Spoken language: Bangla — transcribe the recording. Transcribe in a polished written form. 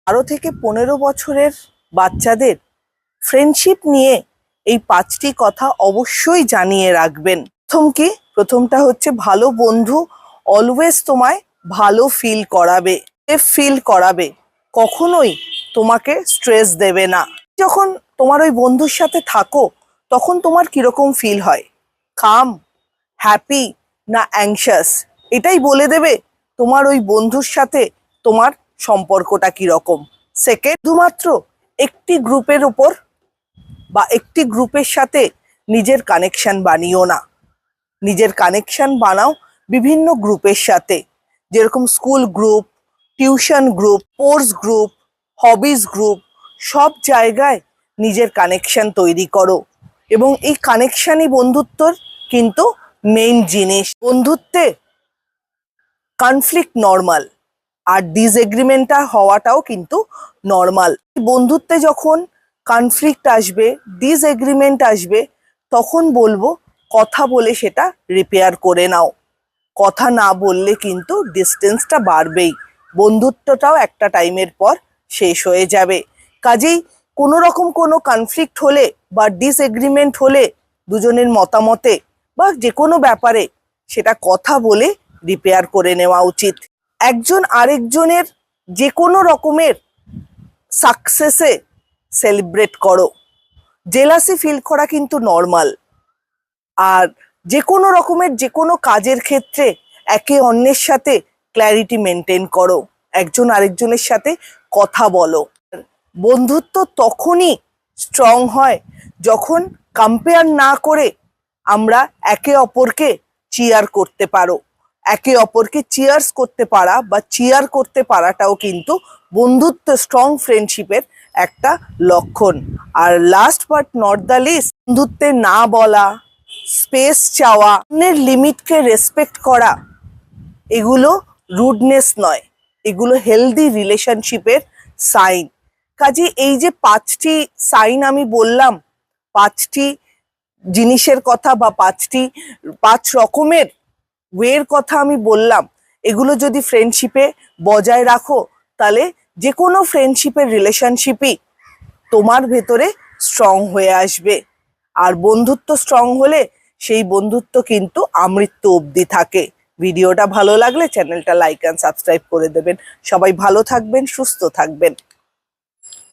12 থেকে 15 বছরের বাচ্চাদের ফ্রেন্ডশিপ নিয়ে এই 5টি কথা অবশ্যই জানিয়ে রাখবেন। প্রথমটা হচ্ছে ভালো বন্ধু অলওয়েজ তোমায় ভালো ফিল করাবে, সেফ ফিল করাবে, কখনোই তোমাকে স্ট্রেস দেবে না। যখন তোমার ওই বন্ধুর সাথে থাকো তখন তোমার কিরকম ফিল হয়, কাম, হ্যাপি না অ্যাংশাস, এটাই বলে দেবে তোমার ওই বন্ধুর সাথে তোমার সম্পর্কটা কিরকম। সেকেন্ড, শুধুমাত্র একটি গ্রুপের ওপর বা একটি গ্রুপের সাথে নিজের কানেকশন বানিও না, নিজের কানেকশন বানাও বিভিন্ন গ্রুপের সাথে, যেরকম school group, tuition group, sports group, hobbies group, সব জায়গায় নিজের কানেকশন তৈরি করো। এবং এই কানেকশনই বন্ধুত্বর কিন্তু মেইন জিনিস। বন্ধুত্বে কনফ্লিক্ট নর্মাল, আর ডিসএগ্রিমেন্টটা হওয়াটাও কিন্তু নর্মাল। বন্ধুত্বে যখন কনফ্লিক্ট আসবে, ডিসএগ্রিমেন্ট আসবে, তখন বলবো কথা বলে সেটা রিপেয়ার করে নাও। কথা না বললে কিন্তু ডিস্টেন্সটা বাড়বেই, বন্ধুত্বটাও একটা টাইমের পর শেষ হয়ে যাবে। কাজেই কোনো রকম কোনো কনফ্লিক্ট হলে বা ডিসএগ্রিমেন্ট হলে দুজনের মতামতে বা যে কোনো ব্যাপারে সেটা কথা বলে রিপেয়ার করে নেওয়া উচিত। একজন আরেকজনের যে কোনো রকমের সাকসেসে সেলিব্রেট করো। জেলাসি ফিল করা কিন্তু নর্মাল। আর যে কোনো রকমের যে কোনো কাজের ক্ষেত্রে একে অন্যের সাথে ক্ল্যারিটি মেনটেন করো, একজন আরেকজনের সাথে কথা বলো। বন্ধুত্ব তখনই স্ট্রং হয় যখন কম্পেয়ার না করে আমরা একে অপরকে চিয়ার করতে পারো। একে অপরকে চিয়ার্স করতে পারা বা চিয়ার করতে পারাটাও কিন্তু বন্ধুত্ব, স্ট্রং ফ্রেন্ডশিপের একটা লক্ষণ। আর last but not the least, বন্ধুত্বে না বলা, স্পেস চাওয়া, অন্যের লিমিটকে রেসপেক্ট করা, এগুলো রুডনেস নয়, এগুলো হেলদি রিলেশনশিপের সাইন। কাজে এই যে 5টি সাইন আমি বললাম, 5টি জিনিসের কথা বা 5 রকমের ওয়ের কথা আমি বললাম, এগুলো যদি ফ্রেন্ডশিপে বজায় রাখো তাহলে যে কোনো ফ্রেন্ডশিপের রিলেশনশিপই তোমার ভেতরে স্ট্রং হয়ে আসবে। আর বন্ধুত্ব স্ট্রং হলে সেই বন্ধুত্ব কিন্তু আমৃত্যু অবধি থাকে। ভিডিওটা ভালো লাগলে চ্যানেলটা লাইক অ্যান্ড সাবস্ক্রাইব করে দেবেন। সবাই ভালো থাকবেন, সুস্থ থাকবেন।